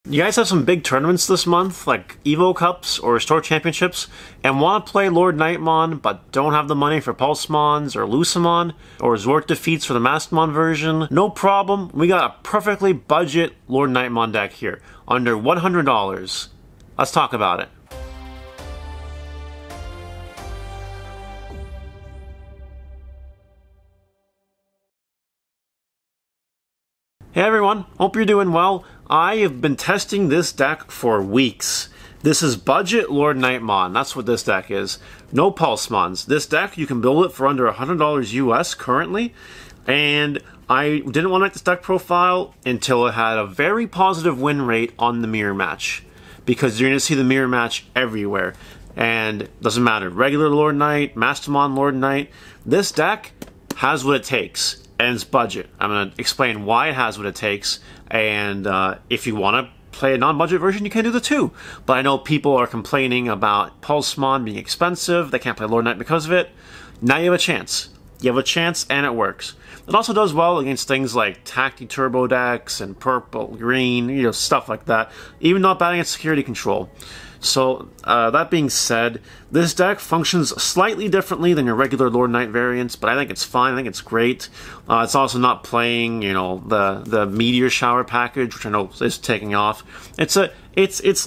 You guys have some big tournaments this month, like Evo Cups or Store Championships, and want to play Lordknightmon but don't have the money for Pulsemons or Lucemon or Zort defeats for the Maskmon version? No problem, we got a perfectly budget Lordknightmon deck here, under $100. Let's talk about it. Hey everyone, hope you're doing well. I have been testing this deck for weeks. This is Budget Lordknightmon, that's what this deck is. No Pulsemons. This deck, you can build it for under $100 US currently, and I didn't want to make this deck profile until it had a very positive win rate on the mirror match, because you're going to see the mirror match everywhere, and it doesn't matter, regular Lord Knight, Maskmon Lord Knight, this deck has what it takes. And it's budget. I'm going to explain why it has what it takes, and if you want to play a non-budget version, you can do the two. But I know people are complaining about Pulsemon being expensive, they can't play Lord Knight because of it. Now you have a chance. You have a chance, and it works. It also does well against things like Tacti Turbo decks and purple, green, you know, stuff like that. Even not bad against security control. So, that being said, this deck functions slightly differently than your regular Lord Knight variants, but I think it's fine, I think it's great. It's also not playing, you know, the Meteor Shower package, which I know is taking off. It's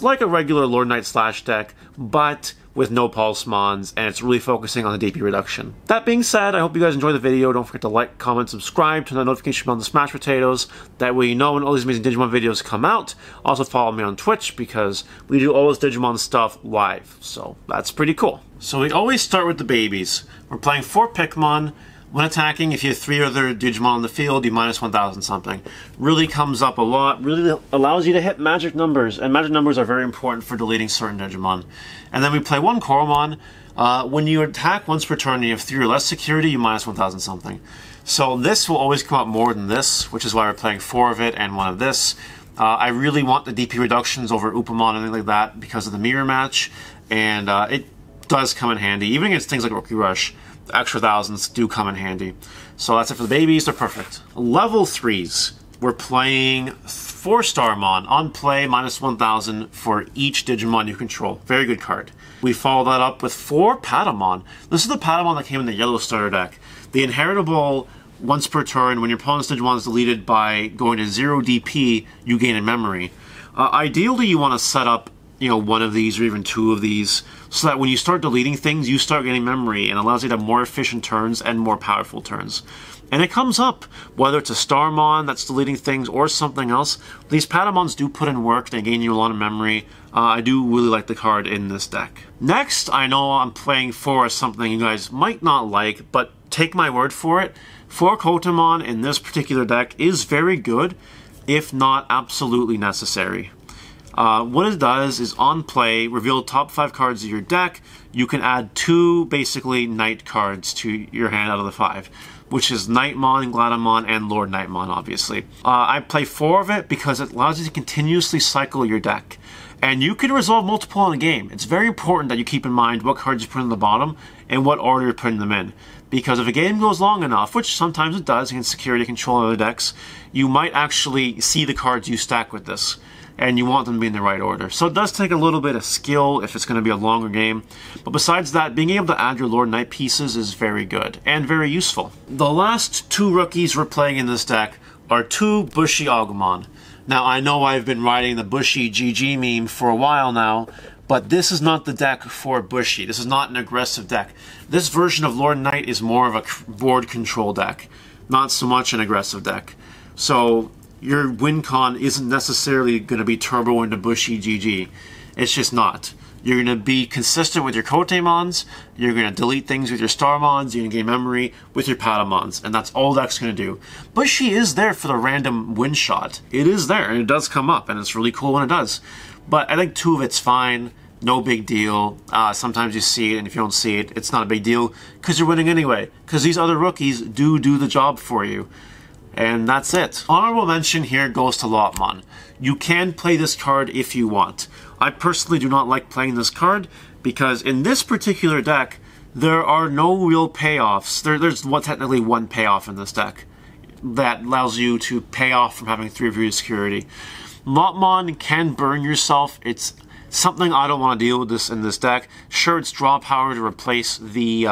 like a regular Lord Knight slash deck, but with no Pulsemons, and it's really focusing on the DP reduction. That being said, I hope you guys enjoy the video. Don't forget to like, comment, subscribe, turn the notification bell on the smash potatoes. That way you know when all these amazing Digimon videos come out. Also follow me on Twitch, because we do all this Digimon stuff live, so that's pretty cool. So we always start with the babies. We're playing 4 Pikmon. When attacking, if you have 3 other Digimon on the field, you minus 1,000 something. Really comes up a lot, really allows you to hit magic numbers, and magic numbers are very important for deleting certain Digimon. And then we play 1 Koromon. When you attack once per turn and you have 3 or less security, you minus 1,000 something. So this will always come up more than this, which is why we're playing 4 of it and 1 of this. I really want the DP reductions over Upamon and anything like that because of the mirror match, and it does come in handy, even against things like Rookie Rush. The extra thousands do come in handy. So that's it for the babies, they're perfect. Level 3s, we're playing 4-Starmon, on play, minus 1,000 for each Digimon you control. Very good card. We follow that up with 4 Patamon. This is the Patamon that came in the yellow starter deck. The inheritable, once per turn, when your opponent's Digimon is deleted by going to 0 DP, you gain a memory. Ideally, you want to set up, you know, 1 of these or even 2 of these, so that when you start deleting things, you start getting memory, and allows you to have more efficient turns and more powerful turns. And it comes up, whether it's a Starmon that's deleting things or something else. These Patamons do put in work, they gain you a lot of memory. I do really like the card in this deck. Next, I know I'm playing for something you guys might not like, but take my word for it. 4 Kotemon in this particular deck is very good, if not absolutely necessary. What it does is, on play, reveal the top 5 cards of your deck. You can add 2, basically, Knight cards to your hand out of the 5, which is Knightmon, Gladamon, and Lordknightmon, obviously. I play 4 of it because it allows you to continuously cycle your deck. And you can resolve multiple in a game. It's very important that you keep in mind what cards you put in the bottom and what order you're putting them in. Because if a game goes long enough, which sometimes it does against security control and other decks, you might actually see the cards you stack with this, and you want them to be in the right order. So it does take a little bit of skill if it's going to be a longer game. But besides that, being able to add your Lord Knight pieces is very good and very useful. The last 2 rookies we're playing in this deck are 2 Bushy Agumon. Now, I know I've been riding the Bushy GG meme for a while now, but this is not the deck for Bushy. This is not an aggressive deck. This version of Lord Knight is more of a board control deck, not so much an aggressive deck. So your win con isn't necessarily going to be turbo into Bushy GG. It's just not. You're going to be consistent with your Kotemons, you're going to delete things with your Starmons, you're going to gain memory with your Patamons, and that's all deck's going to do. Bushy is there for the random win shot. It is there, and it does come up, and it's really cool when it does. But I think 2 of it's fine, no big deal. Sometimes you see it, and if you don't see it, it's not a big deal, because you're winning anyway. Because these other rookies do the job for you. And that's it. Honorable mention here goes to Lotmon. You can play this card if you want. I personally do not like playing this card, because in this particular deck, there are no real payoffs. There's technically 1 payoff in this deck that allows you to pay off from having 3 of your security. Lotmon can burn yourself. It's something I don't want to deal with this in this deck. Sure, it's draw power to replace the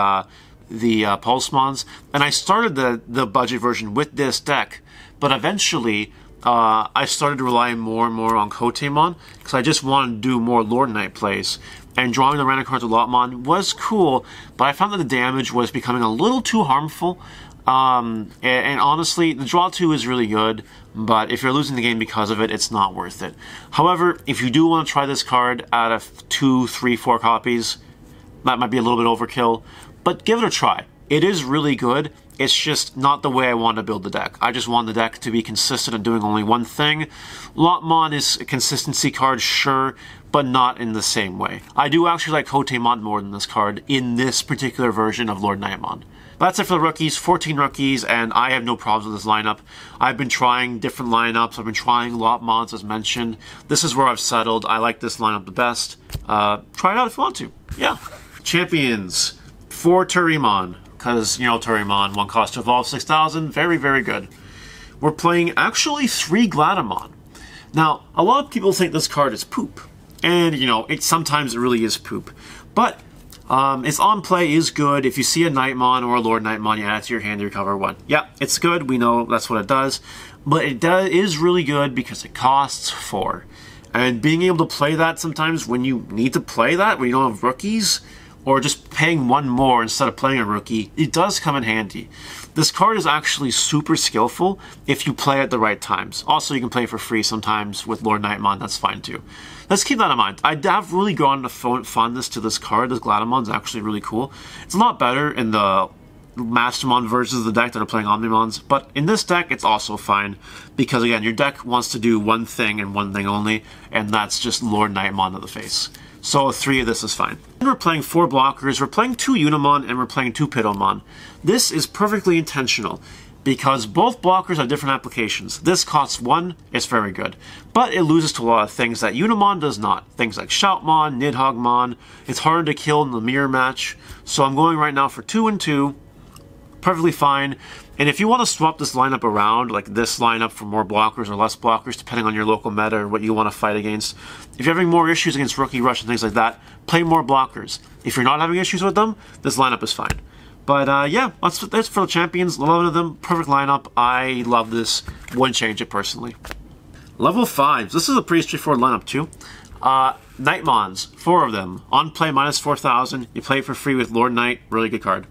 Pulsemons, and I started the budget version with this deck, but eventually I started to rely more and more on Kotemon because I just wanted to do more Lord Knight plays. And drawing the random cards with Lotmon was cool, but I found that the damage was becoming a little too harmful. And honestly, the draw 2 is really good, but if you're losing the game because of it, it's not worth it. However, if you do want to try this card out of 2, 3, 4 copies, that might be a little bit overkill, but give it a try. It is really good. It's just not the way I want to build the deck. I just want the deck to be consistent and doing only one thing. Lotmon is a consistency card, sure, but not in the same way. I do actually like Kotemon more than this card in this particular version of Lordknightmon. That's it for the rookies, 14 rookies, and I have no problems with this lineup. I've been trying different lineups. I've been trying Lotmons, as mentioned. This is where I've settled. I like this lineup the best. Try it out if you want to. Yeah. Champions. 4 Turimon, because, you know, Turimon, 1 cost to evolve, 6,000, very, very good. We're playing, actually, 3 Gladamon. Now, a lot of people think this card is poop, and, you know, sometimes it really is poop. But, its on-play is good. If you see a Knightmon or a Lordknightmon, you add it to your hand to recover 1. Yeah, it's good, we know that's what it does, but it is really good because it costs 4. And being able to play that sometimes when you need to play that, when you don't have rookies, or just paying 1 more instead of playing a rookie, it does come in handy. This card is actually super skillful if you play at the right times. Also, you can play for free sometimes with Lordknightmon, that's fine too. Let's keep that in mind. I have really grown a fondness to this card. This Gladamon's actually really cool. It's a lot better in the Mastermon versions of the deck that are playing Omnimons, but in this deck it's also fine, because again, your deck wants to do one thing and one thing only, and that's just Lordknightmon to the face. So 3 of this is fine. And we're playing 4 blockers, we're playing 2 Unimon, and we're playing 2 Pitomon. This is perfectly intentional, because both blockers have different applications. This costs 1, it's very good. But it loses to a lot of things that Unimon does not. Things like Shoutmon, Nidhoggmon, it's harder to kill in the mirror match. So I'm going right now for 2 and 2. Perfectly fine. And if you want to swap this lineup around, like this lineup for more blockers or less blockers, depending on your local meta or what you want to fight against, if you're having more issues against Rookie Rush and things like that, play more blockers. If you're not having issues with them, this lineup is fine. But yeah, that's for the champions. 11 of them, perfect lineup. I love this. Wouldn't change it personally. Level 5s. This is a pretty straightforward lineup too. Knightmons, 4 of them. On play, minus 4,000. You play for free with Lord Knight. Really good card.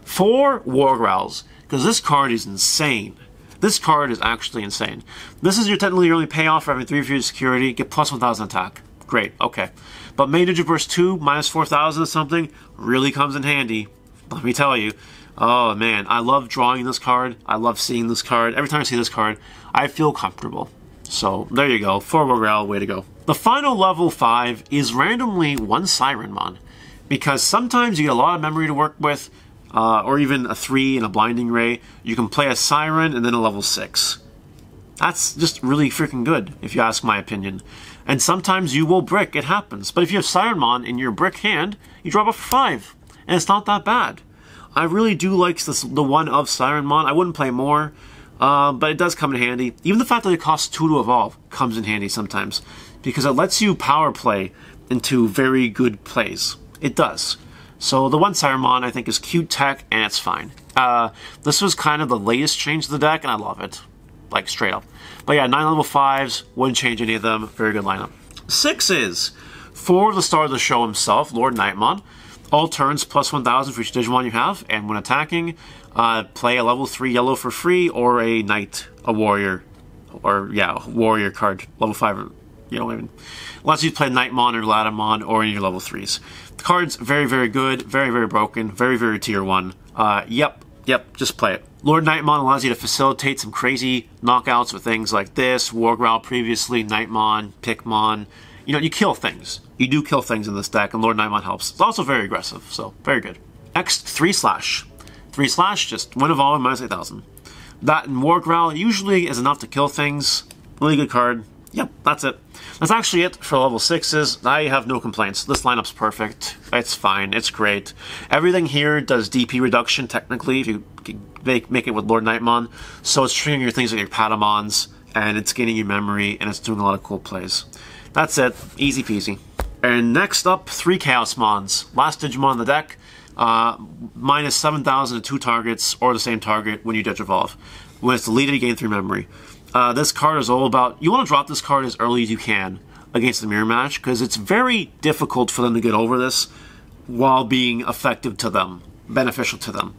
4 War Growls, because this card is insane. This card is actually insane. This is technically your only payoff for having 3 for your security. Get plus 1,000 attack. Great, okay. But Main Digiburst 2, minus 4,000 or something, really comes in handy. Let me tell you. Oh man, I love drawing this card. I love seeing this card. Every time I see this card, I feel comfortable. So there you go. 4 War Growl, way to go. The final level 5 is randomly 1 Sirenmon, because sometimes you get a lot of memory to work with, or even a 3 and a Blinding Ray. You can play a Siren and then a level 6. That's just really freaking good, if you ask my opinion. And sometimes you will brick, it happens. But if you have Sirenmon in your brick hand, you drop a 5. And it's not that bad. I really do like the one of Sirenmon. I wouldn't play more, but it does come in handy. Even the fact that it costs 2 to evolve comes in handy sometimes, because it lets you power play into very good plays. It does. So the 1 Sirenmon I think is cute tech, and it's fine. This was kind of the latest change to the deck, and I love it. Like, straight up. But yeah, 9 level 5s, wouldn't change any of them. Very good lineup. 6 is, for the star of the show himself, Lordknightmon. All turns plus 1,000 for each Digimon you have, and when attacking, play a level 3 yellow for free, or a knight, a warrior, or yeah, warrior card, level 5, you know, even. Unless you play Knightmon or Gladamon or in your level 3s. The card's very, very good, very, very broken, very, very tier 1. Yep, just play it. Lordknightmon allows you to facilitate some crazy knockouts with things like this, War Growl previously, Knightmon, Pikmon. You know, you kill things. You do kill things in this deck, and Lordknightmon helps. It's also very aggressive, so very good. Next, 3 Slash. 3 Slash, just win evolve minus 8,000. That and War Growl usually is enough to kill things. Really good card. Yep, that's it. That's actually it for level 6s. I have no complaints. This lineup's perfect. It's fine. It's great. Everything here does DP reduction, technically, if you make it with Lordknightmon. So it's triggering your things like your Patamons, and it's gaining you memory, and it's doing a lot of cool plays. That's it. Easy peasy. And next up, 3 Chaosmons. Last Digimon in the deck. Minus 7,000 to 2 targets, or the same target when you Digivolve. When it's deleted, you gain 3 memory. This card is all about... You want to drop this card as early as you can against the mirror match, because it's very difficult for them to get over this while being effective to them, beneficial to them.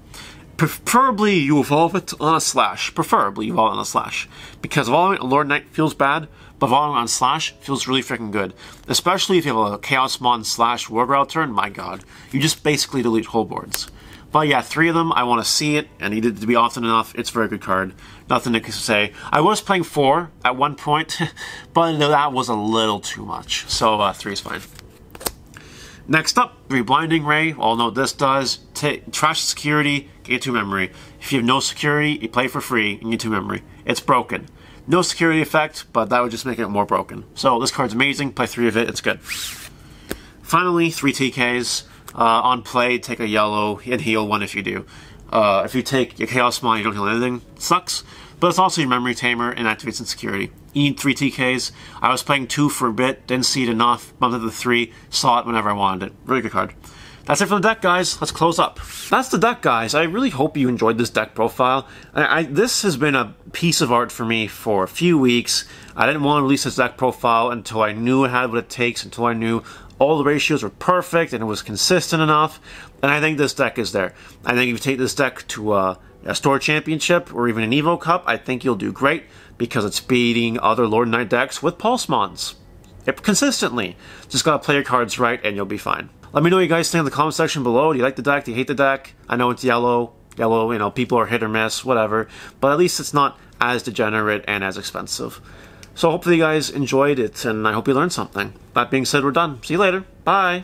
Preferably you evolve it on a slash. Preferably you evolve it on a slash. Because evolving a Lord Knight feels bad, but evolving on slash feels really freaking good. Especially if you have a Chaosmon slash Wargrowl turn, my god. You just basically delete whole boards. But yeah, 3 of them, I want to see it, and need it to be often enough. It's a very good card. Nothing to say. I was playing 4 at one point, but that was a little too much. So 3 is fine. Next up, 3 Blinding Ray. All know what this does. Trash security, get 2 memory. If you have no security, you play for free, and you get 2 memory. It's broken. No security effect, but that would just make it more broken. So this card's amazing. Play 3 of it, it's good. Finally, 3 TKs. On play, take a yellow and heal 1 if you do. If you take your Chaosmon, you don't heal anything. It sucks. But it's also your memory tamer and activates insecurity. You need 3 TKs. I was playing 2 for a bit, didn't see it enough, bumped up to 3, saw it whenever I wanted it. Really good card. That's it for the deck, guys. Let's close up. That's the deck, guys. I really hope you enjoyed this deck profile. This has been a piece of art for me for a few weeks. I didn't want to release this deck profile until I knew it had what it takes, until I knew all the ratios were perfect and it was consistent enough. And I think this deck is there. I think if you take this deck to a Store Championship or even an Evo Cup, I think you'll do great because it's beating other Lord Knight decks with Pulsemons. Consistently. Just gotta play your cards right and you'll be fine. Let me know what you guys think in the comment section below. Do you like the deck? Do you hate the deck? I know it's yellow. Yellow, you know, people are hit or miss, whatever. But at least it's not as degenerate and as expensive. So hopefully you guys enjoyed it, and I hope you learned something. That being said, we're done. See you later. Bye.